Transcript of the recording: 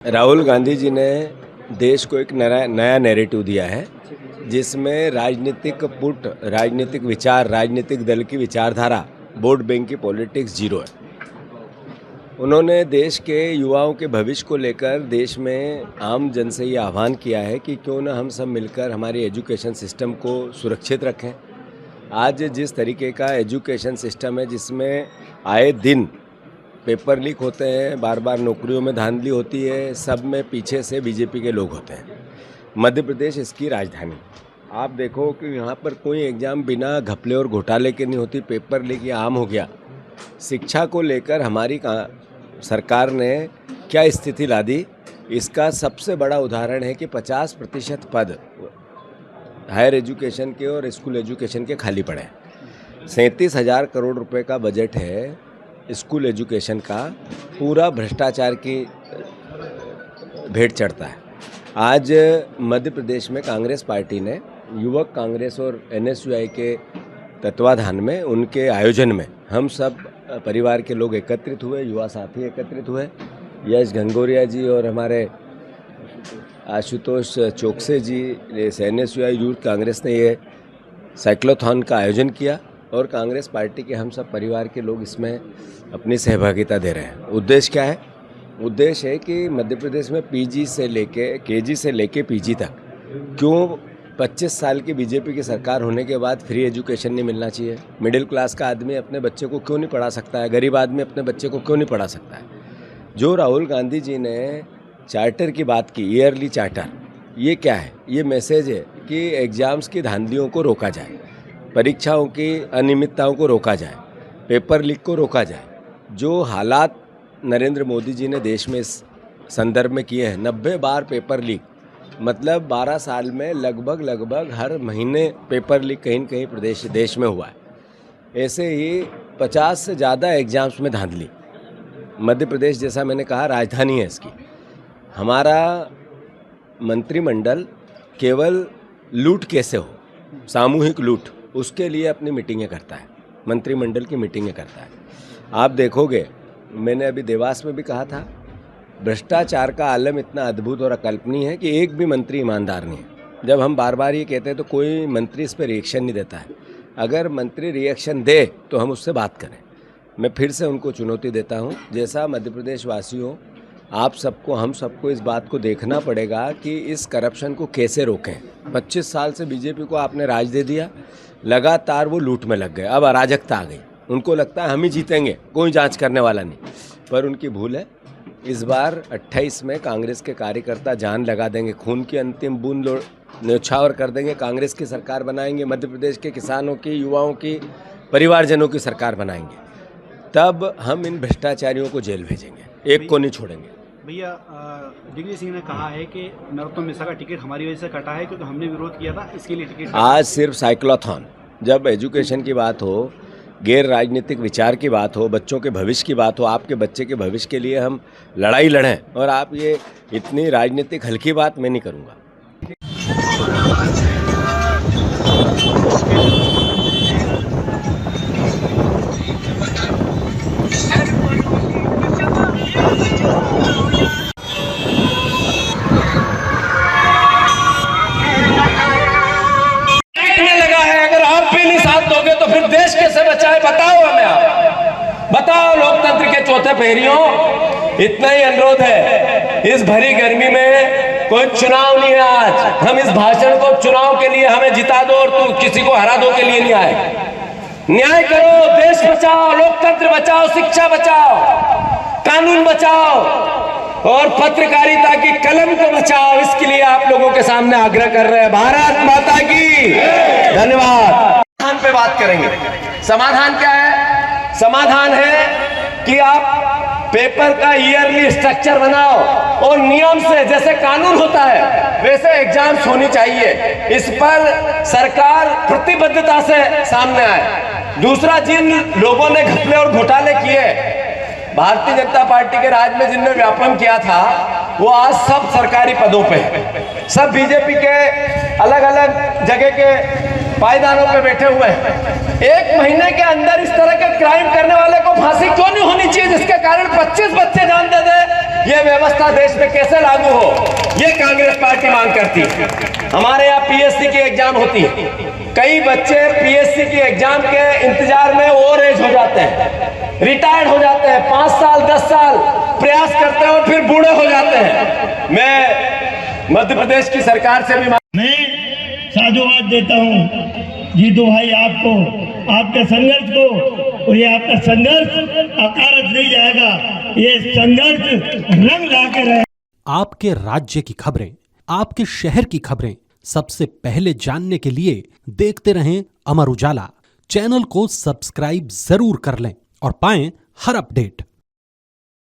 राहुल गांधी जी ने देश को एक नया नैरेटिव दिया है जिसमें राजनीतिक पुट, राजनीतिक विचार, राजनीतिक दल की विचारधारा, वोट बैंक की पॉलिटिक्स जीरो है। उन्होंने देश के युवाओं के भविष्य को लेकर देश में आम जन से ये आह्वान किया है कि क्यों न हम सब मिलकर हमारे एजुकेशन सिस्टम को सुरक्षित रखें। आज जिस तरीके का एजुकेशन सिस्टम है जिसमें आए दिन पेपर लीक होते हैं, बार बार नौकरियों में धांधली होती है, सब में पीछे से बीजेपी के लोग होते हैं। मध्य प्रदेश इसकी राजधानी, आप देखो कि यहाँ पर कोई एग्ज़ाम बिना घपले और घोटाले के नहीं होती। पेपर लीक ये आम हो गया। शिक्षा को लेकर हमारी सरकार ने क्या स्थिति ला दी, इसका सबसे बड़ा उदाहरण है कि 50% पद हायर एजुकेशन के और स्कूल एजुकेशन के खाली पड़े हैं। 37,000 करोड़ रुपए का बजट है स्कूल एजुकेशन का, पूरा भ्रष्टाचार की भेंट चढ़ता है। आज मध्य प्रदेश में कांग्रेस पार्टी ने युवक कांग्रेस और NSUI के तत्वाधान में, उनके आयोजन में हम सब परिवार के लोग एकत्रित हुए, युवा साथी एकत्रित हुए। यश घंगोरिया जी और हमारे आशुतोष चोकसे जी, NSUI यूथ कांग्रेस ने ये साइक्लोथॉन का आयोजन किया और कांग्रेस पार्टी के हम सब परिवार के लोग इसमें अपनी सहभागिता दे रहे हैं। उद्देश्य क्या है? उद्देश्य है कि मध्य प्रदेश में KG से लेके PG तक क्यों 25 साल की बीजेपी की सरकार होने के बाद फ्री एजुकेशन नहीं मिलना चाहिए? मिडिल क्लास का आदमी अपने बच्चे को क्यों नहीं पढ़ा सकता है? गरीब आदमी अपने बच्चे को क्यों नहीं पढ़ा सकता है? जो राहुल गांधी जी ने चार्टर की बात की, ईयरली चार्टर, ये क्या है? ये मैसेज है कि एग्ज़ाम्स की धांधलियों को रोका जाए, परीक्षाओं की अनियमितताओं को रोका जाए, पेपर लीक को रोका जाए। जो हालात नरेंद्र मोदी जी ने देश में इस संदर्भ में किए हैं, 90 बार पेपर लीक, मतलब 12 साल में लगभग हर महीने पेपर लीक कहीं न कहीं देश में हुआ है। ऐसे ही 50 से ज़्यादा एग्ज़ाम्स में धांधली। मध्य प्रदेश, जैसा मैंने कहा, राजधानी है इसकी। हमारा मंत्रिमंडल केवल लूट कैसे हो, सामूहिक लूट, उसके लिए अपनी मीटिंगें करता है, मंत्रिमंडल की मीटिंगें करता है। आप देखोगे, मैंने अभी देवास में भी कहा था, भ्रष्टाचार का आलम इतना अद्भुत और अकल्पनीय है कि एक भी मंत्री ईमानदार नहीं है। जब हम बार बार ये कहते हैं तो कोई मंत्री इस पर रिएक्शन नहीं देता है। अगर मंत्री रिएक्शन दे तो हम उससे बात करें। मैं फिर से उनको चुनौती देता हूँ, जैसा मध्य प्रदेश वासियों, आप सबको, हम सबको इस बात को देखना पड़ेगा कि इस करप्शन को कैसे रोकें। 25 साल से बीजेपी को आपने राज दे दिया, लगातार वो लूट में लग गए, अब अराजकता आ गई। उनको लगता है हम ही जीतेंगे, कोई जांच करने वाला नहीं, पर उनकी भूल है। इस बार 28 में कांग्रेस के कार्यकर्ता जान लगा देंगे, खून की अंतिम बूंद न्यौछावर कर देंगे, कांग्रेस की सरकार बनाएंगे, मध्य प्रदेश के किसानों की, युवाओं की, परिवारजनों की सरकार बनाएंगे। तब हम इन भ्रष्टाचारियों को जेल भेजेंगे, एक को नहीं छोड़ेंगे। भैया, दिग्विजय सिंह ने कहा है कि नरोत्तम मिश्रा का टिकट हमारी वजह से कटा है क्योंकि हमने विरोध किया था, इसके लिए टिकट। आज सिर्फ साइक्लोथॉन, जब एजुकेशन की बात हो, गैर राजनीतिक विचार की बात हो, बच्चों के भविष्य की बात हो, आपके बच्चे के भविष्य के लिए हम लड़ाई लड़ें, और आप ये इतनी राजनीतिक हल्की बात मैं नहीं करूँगा। तो फिर देश कैसे बचाए? बताओ हमें, आप बताओ। लोकतंत्र के चौथे पहरियों, इतना ही अनुरोध है, इस भरी गर्मी में कोई चुनाव नहीं है। आज हम इस भाषण को चुनाव के लिए हमें जिता दो और तू किसी को हरा दो के लिए नहीं आए। न्याय करो, देश बचाओ, लोकतंत्र बचाओ, शिक्षा बचाओ, कानून बचाओ और पत्रकारिता की कलम को बचाओ। इसके लिए आप लोगों के सामने आग्रह कर रहे हैं। भारत माता की धन्यवाद। पे बात करेंगे। समाधान क्या है? समाधान है कि आप पेपर का ईयरली स्ट्रक्चर बनाओ और नियम से, जैसे कानून होता है वैसे एग्जाम्स होनी चाहिए। इस पर सरकार प्रतिबद्धता से सामने आए। दूसरा, जिन लोगों ने घपले और घोटाले किए, भारतीय जनता पार्टी के राज में जिनने व्यापम किया था, वो आज सब सरकारी पदों पे, सब बीजेपी के अलग अलग जगह के पायदानों पे बैठे हुए हैं। एक महीने के अंदर इस तरह के क्राइम करने वाले को फांसी क्यों नहीं होनी चाहिए, जिसके कारण 25 बच्चे जान दे दे, ये व्यवस्था देश में कैसे लागू हो, ये कांग्रेस पार्टी मांग करती है। हमारे यहाँ पीएससी की एग्जाम होती है, कई बच्चे पीएससी की एग्जाम के इंतजार में ओवर एज हो जाते हैं, रिटायर्ड हो जाते हैं, 5 साल 10 साल प्रयास करते हैं और फिर बूढ़े हो जाते हैं। मैं मध्य प्रदेश की सरकार से भी मैं साधुवाद देता हूँ जीतू भाई आपको, आपके संघर्ष को, और ये आपका संघर्ष अकारत नहीं जाएगा, ये संघर्ष रंग लाकर रहे। आपके राज्य की खबरें, आपके शहर की खबरें सबसे पहले जानने के लिए देखते रहें अमर उजाला। चैनल को सब्सक्राइब जरूर कर लें और पाएं हर अपडेट।